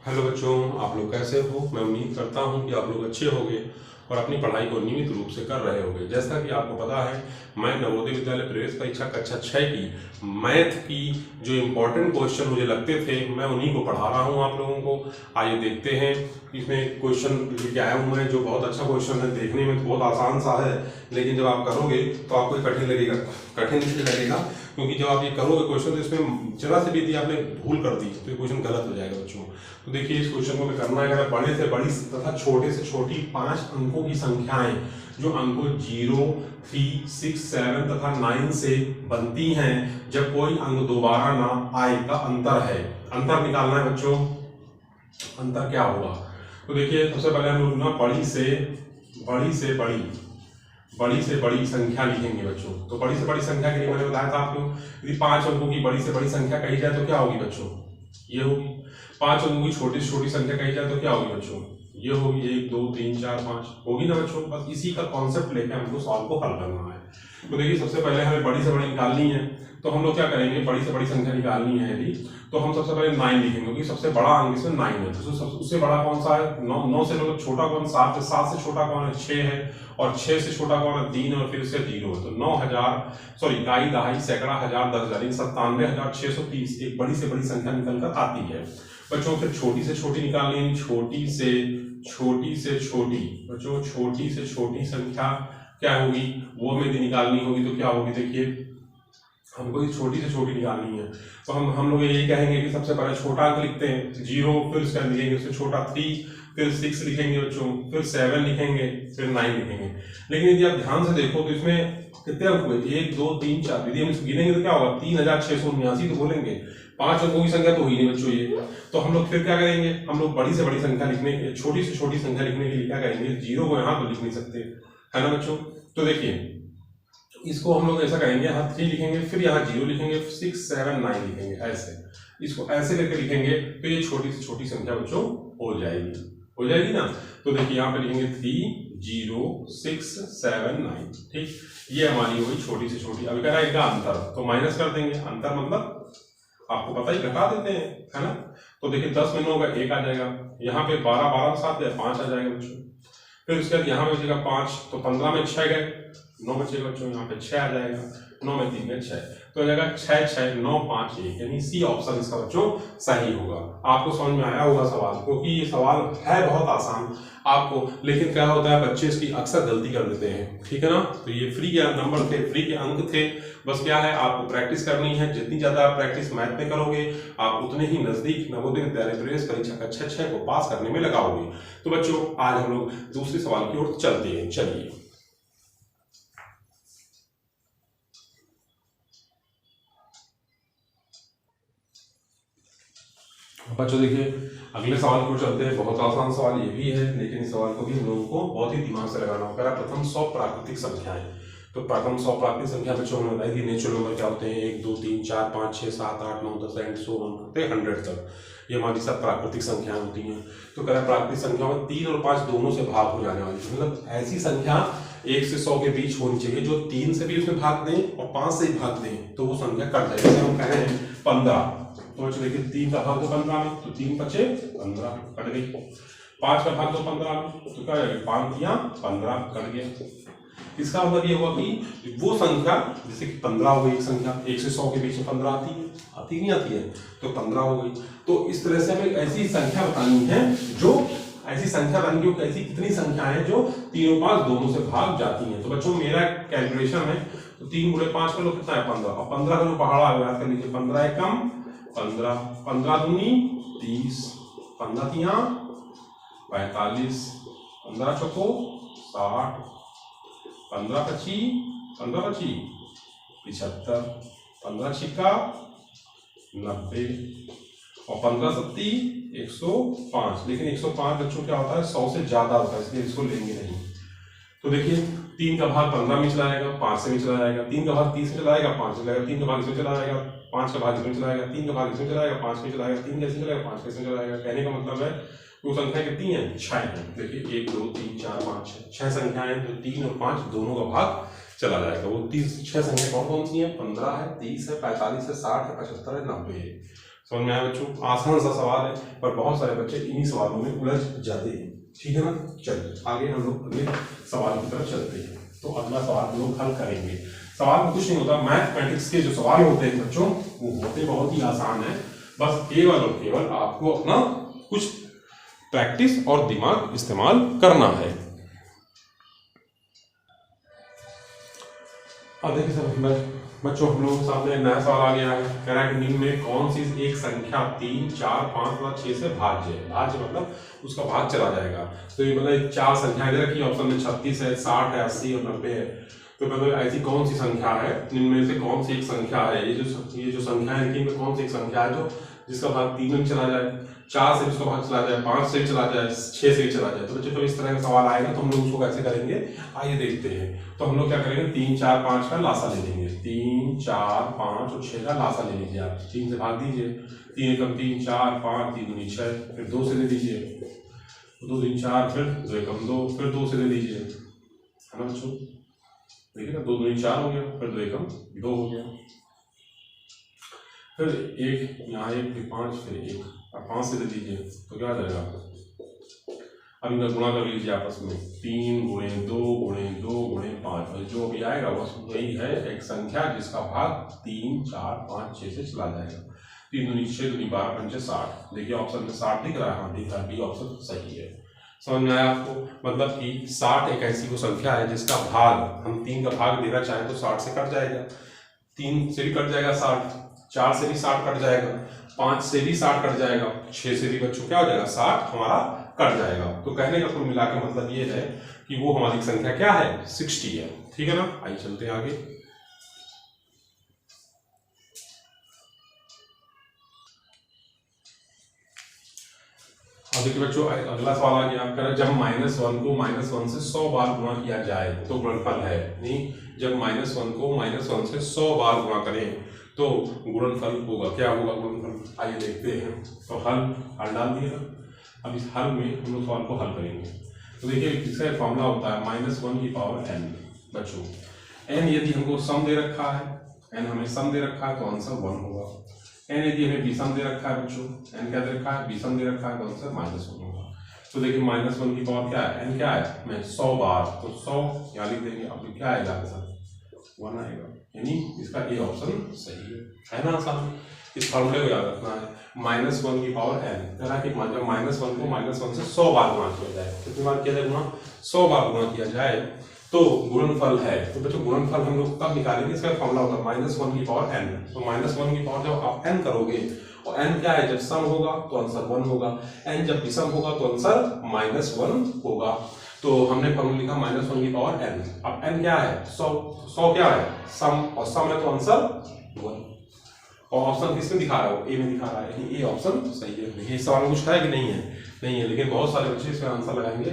Hello बच्चों, आप लोग कैसे हो। मैं उम्मीद करता हूं कि आप लोग अच्छे होंगे और अपनी पढ़ाई को नियमित रूप से कर रहे होंगे। जैसा कि आपको पता है, मैं नवोदय विद्यालय प्रवेश परीक्षा कक्षा 6 की मैथ की जो इम्पोर्टेंट क्वेश्चन मुझे लगते थे, मैं उन्हीं को पढ़ा रहा हूं आप लोगों को। आइए देखते हैं। इसमें क्वेश्चन लेके आया हूं मैं, जो बहुत अच्छा क्वेश्चन है। देखने में तो बहुत आसान सा है, लेकिन जब आप करोगे तो आपको कठिन लगेगा। कठिन इसलिए लगेगा क्योंकि जब आप ये करोगे क्वेश्चन, तो इसमें जरा से भी यदि आपने भूल कर दी तो ये क्वेश्चन गलत हो जाएगा बच्चों। तो देखिए, इस क्वेश्चन को मैं करना है, बड़े से बड़ी तथा छोटे से छोटी 5 अंकों की संख्याएं जो अंकों 0, 3, 6, 7 तथा 9 से बनती हैं, जब कोई अंक दोबारा ना आए का अंतर है। अंतर निकालना है बच्चों। अंतर क्या होगा? तो देखिए, सबसे पहले हम लोग ना बड़ी से बड़ी संख्या लिखेंगे बच्चों। तो बड़ी से बड़ी संख्या के लिए मैंने बताया था आपको, यदि 5 अंकों की बड़ी से बड़ी संख्या कही जाए तो क्या होगी बच्चों? ये होगी। 5 अंकों की छोटी से छोटी संख्या कही जाए तो क्या होगी बच्चों? ये होगी। 1, 2, 3, 4, 5 होगी ना बच्चों। बस इसी का कॉन्सेप्ट लेकर हमको सवाल को हल करना है। तो देखिए, सबसे पहले हमें बड़ी से बड़ी निकालनी है, तो हम लोग क्या करेंगे? बड़ी से बड़ी संख्या निकालनी है यदि, तो हम सबसे पहले 9 लिखेंगे, क्योंकि सबसे बड़ा अंक इसमें 9 है। तो उससे बड़ा कौन सा है? 9 से मतलब छोटा कौन? 7 है। 7 से छोटा कौन है? 6 है। और 6 से छोटा कौन है? 3 है। और फिर उससे 0 है। तो 9000, सॉरी, इकाई, दहाई, सैकड़ा, हजार, 10,000, 97,630 एक बड़ी से बड़ी संख्या निकल कर आती है बच्चों। फिर छोटी से छोटी निकालनी है। छोटी से छोटी बच्चों, छोटी से छोटी संख्या क्या होगी? वो हमें यदि निकालनी होगी तो क्या होगी? देखिए, हमको ये छोटी से छोटी निकालनी है, तो हम लोग यही कहेंगे कि सबसे पहले छोटा अंक लिखते हैं 0, फिर उसका लिखेंगे उससे छोटा 3, फिर 6 लिखेंगे बच्चों, फिर 7 लिखेंगे, फिर 9 लिखेंगे। लेकिन यदि आप ध्यान से देखो तो इसमें कितने अंक हुए? 1, 2, 3, 4। यदि हम इसको गिनेंगे तो क्या होगा? 3679 तो बोलेंगे। 5 अंकों की संख्या तो हुई नहीं बच्चों ये। तो हम लोग फिर क्या करेंगे? हम लोग बड़ी से बड़ी संख्या लिखने, छोटी से छोटी संख्या लिखने के लिए क्या करेंगे? 0 को यहाँ तो लिख नहीं सकते, है ना बच्चों। तो देखिए, इसको हम लोग ऐसा करेंगे, यहाँ 3 लिखेंगे, फिर यहाँ 0 लिखेंगे, 6, 7, 9 लिखेंगे। ऐसे इसको ऐसे करके लिखेंगे तो ये छोटी से छोटी संख्या बच्चों हो जाएगी ना। तो देखिए, यहाँ पे लिखेंगे 3, 0, 6, 7, 9। ठीक, ये हमारी हो गई छोटी से छोटी। अब कह रहा है इनका अंतर, तो माइनस कर देंगे। अंतर मतलब आपको पता ही, घटा देते हैं, है ना। तो देखिए, 10 में 9 का 1 आ जाएगा। यहाँ पे 12 7 गए, 5 आ जाएगा बच्चों। फिर उसके बाद यहाँ बचेगा 5, तो 15 में 6 गए, 9 बचेगा बच्चों। यहाँ पे 6 आ जाएगा। 9 में 3 गए, 6, तो हो जाएगा 6, 6, 9, 5, 1, यानी सी ऑप्शन इसका बच्चों सही होगा। आपको समझ में आया होगा सवाल, क्योंकि ये सवाल है बहुत आसान आपको, लेकिन क्या होता है, बच्चे इसकी अक्सर गलती कर देते हैं, ठीक है ना। तो ये फ्री के नंबर थे, फ्री के अंक थे। बस क्या है, आपको प्रैक्टिस करनी है। जितनी ज्यादा आप प्रैक्टिस मैथ में करोगे, आप उतने ही नजदीक नवोदय विद्यालय प्रवेश परीक्षा कक्षा 6 को पास करने में लगाओगे। तो बच्चों, आज हम लोग दूसरे सवाल की ओर चलते हैं। चलिए बच्चों, देखिए, अगले सवाल की ओर चलते हैं। बहुत आसान सवाल ये भी है, लेकिन इस सवाल को भी हम लोगों को बहुत ही दिमाग से लगाना होगा। प्रथम 100 प्राकृतिक संख्याएं। तो प्रथम 100 प्राकृतिक संख्या बच्चों हमने बताई थी, नेचुरल नंबर क्या होते हैं? 1, 2, 3, 4, 5, 6, 7, 8, 9, 10 एंड सो ऑन करते हैं 100 तक। ये हमारी सब प्राकृतिक संख्याएं होती हैं। तो कह रहा है प्राकृतिक संख्या में 3 और 5 दोनों से भाग हो जाने वाली, मतलब ऐसी संख्या 1 से 100 के बीच होनी चाहिए जो 3 से भी उसमें भाग दें और 5 से ही भाग दें, तो वो संख्या कट जाए। जैसे हम कह रहे हैं 15, तो देखिए 3 का भाग दो 15 में, तो 3 बचे 15, कट गई। 5 का भाग दो 15 में, तो क्या 5 दिया 15, कट गया। इसका मतलब ये हुआ कि वो संख्या, जैसे कि 15 हो गई, एक संख्या 1 से 100 के बीच में 15 आती नहीं आती है, तो 15 हो गई। तो इस तरह से हमें ऐसी संख्या बतानी है, जो ऐसी संख्या बन गई, ऐसी कितनी संख्या है जो 3 और 5 दोनों से भाग जाती हैं। तो बच्चों, मेरा कैलकुलेशन है, तो 3 गुणे 5 का लोग कितना है? 15, और 15 का जो पहाड़ा है याद कर लीजिए, 15 एकम 15, 15 दूनी 30, 15 तिया 45, 15 चौको 60, 15 पची 75, 15 छिक्का 90, और 15 सत्ती 105। लेकिन 105 बच्चों क्या होता है? 100 से ज्यादा होता है, इसलिए इसको लेंगे नहीं। तो देखिए, 3 का भाग 15 में चला जाएगा, 5 से भी चला जाएगा, 3 का भाग 30 में चला जाएगा, 5 से चला जाएगा, 3 का भाग इसमें चला जाएगा, 5 का भाग इसमें चला जाएगा, 3 का भाग इसमें चला जाएगा, 5 में चला जाएगा, 3 कैसे चला जाएगा, 5 कैसे चला जाएगा। कहने का मतलब है वो संख्या कितनी है? 6 है। देखिए 1, 2, 3, 4, 5, 6 संख्याएं, तो 3 और 5 दोनों का भाग चला जाएगा। वो 6 संख्या कौन कौन सी है? 15 है, 30 है, 45 है, 60 है, 75 है, 90 है। समझ में आया बच्चों? आसान सा सवाल है पर बहुत सारे बच्चे इन्हीं सवालों में उलझ जाते हैं। ठीक है ना? चलिए आगे हम लोग अगले सवाल की तरफ चलते हैं। तो अगला सवाल हम लोग हल करेंगे। सवाल में कुछ नहीं होता, मैथमेटिक्स के जो सवाल होते हैं बच्चों वो होते बहुत ही आसान है। बस केवल और केवल आपको अपना कुछ प्रैक्टिस और दिमाग इस्तेमाल करना है। अब देखिए सब बच्चों हम लोगों के सामने नया सवाल आ गया है। कह रहा है कि निम्न में कौन सी एक संख्या 3, 4, 5 व 6 से भाज्य है। भाज्य मतलब उसका भाग चला जाएगा। तो ये मतलब 4 संख्याएं दे रखी ऑप्शन में 36 है, 60 है, 80 और 90 है। तो मतलब ऐसी कौन सी संख्या है, निम्न में से कौन सी एक संख्या है, ये जो संख्या है इनमें कौन सी एक संख्या है जो जिसका भाग 3 में चला जाए, 4 से भी उसका भाग चला जाए, 5 से भी चला जाए, 6 से भी चला जाए। तो बच्चों तो इस तरह का सवाल आएगा तो हम लोग उसको कैसे करेंगे, आइए देखते हैं। तो हम लोग क्या करेंगे, 3, 4, 5 का लासा ले लेंगे। 3, 4, 5 और 6 का लासा ले लीजिए आप। 3 से भाग दीजिए, 3 एकम 3, 4, 5, 3 दूनी 6, फिर 2 से ले लीजिए, 2 दूनी 4, फिर 2 एकम 2, फिर 2 से ले लीजिए, है ना बच्चों? देखिए ना, 2 दूनी 4 हो गया, फिर 2 एकम 2 हो गया, फिर 1 यहाँ 1, फिर 5, फिर 1, अब 5 से ले लीजिए तो क्या आ जाएगा। अब इनका गुणा कर लीजिए आपस में, 3 गुणे 2 गुणे 2 गुणे 5, और जो भी आएगा वही है एक संख्या जिसका भाग 3, 4, 5, 6 से चला जाएगा। 3 दूनी 6, दूनी 12, 5 60। देखिए ऑप्शन में 60 दिख रहा है, हाँ दिख रहा है, बी ऑप्शन सही है। समझ में आया आपको? मतलब कि 60 एक ऐसी वो संख्या है जिसका भाग हम 3 का भाग देना चाहें तो 60 से कट जाएगा, 3 से भी कट जाएगा 60, 4 से भी 60 कट जाएगा, 5 से भी 60 कट जाएगा, 6 से भी बच्चों क्या हो जाएगा, 60 हमारा कट जाएगा। तो कहने का कुल मिला के मतलब ये है कि वो हमारी संख्या क्या है, 60 है। ठीक है ना? आइए चलते हैं आगे। अब देखिए बच्चों अगला सवाल आ गया आपका, जब -1 को -1 से 100 बार गुणा किया जाए तो गुणनफल है। नहीं, जब -1 को -1 से 100 बार गुणा करें तो गुणनफल होगा, क्या होगा गुणनफल, आइए देखते हैं। तो हल डाल दिया। अब इस हल में हम लोग सवाल को हल करेंगे। तो देखिए इसका एक फॉर्मूला होता है -1 की पावर n। बच्चों n यदि हमको सम दे रखा है, n हमें सम दे रखा है तो आंसर 1 होगा। n यदि हमें विषम दे रखा है बच्चों, n क्या दे रखा है, विषम दे रखा है तो आंसर -1 होगा। तो देखिए -1 की पावर क्या है, n क्या है, मैं 100 बार, तो 100 यहाँ लिख देंगे। अब क्या आएगा आपके साथ, 1 आएगा, यानी इसका ए ऑप्शन सही है ना? आसान। इस फॉर्मूले को याद रखना है, -1 की पावर n, जब -1 को -1 से 100 बार गुणा किया जाए, कितनी बार किया जाए गुणा, 100 बार गुणा किया जाए तो गुणनफल है। तो बच्चों गुणनफल हम लोग तब निकालेंगे, इसका फॉर्मूला होता है -1 की पावर n। तो -1 की पावर जब आप n करोगे, और n क्या है, जब सम होगा तो आंसर 1 होगा, n जब विषम होगा तो आंसर -1 होगा। तो हमने फॉर्मूला लिखा -1 की पावर n। अब n क्या है, 100 क्या है, सम, और सम है तो आंसर 1। और ऑप्शन किसमें दिखा रहा है, ए में दिखा रहा है, ए ऑप्शन सही है। देखिए इस सवाल में कुछ है कि नहीं है, नहीं है, लेकिन बहुत सारे बच्चे इसका आंसर लगाएंगे।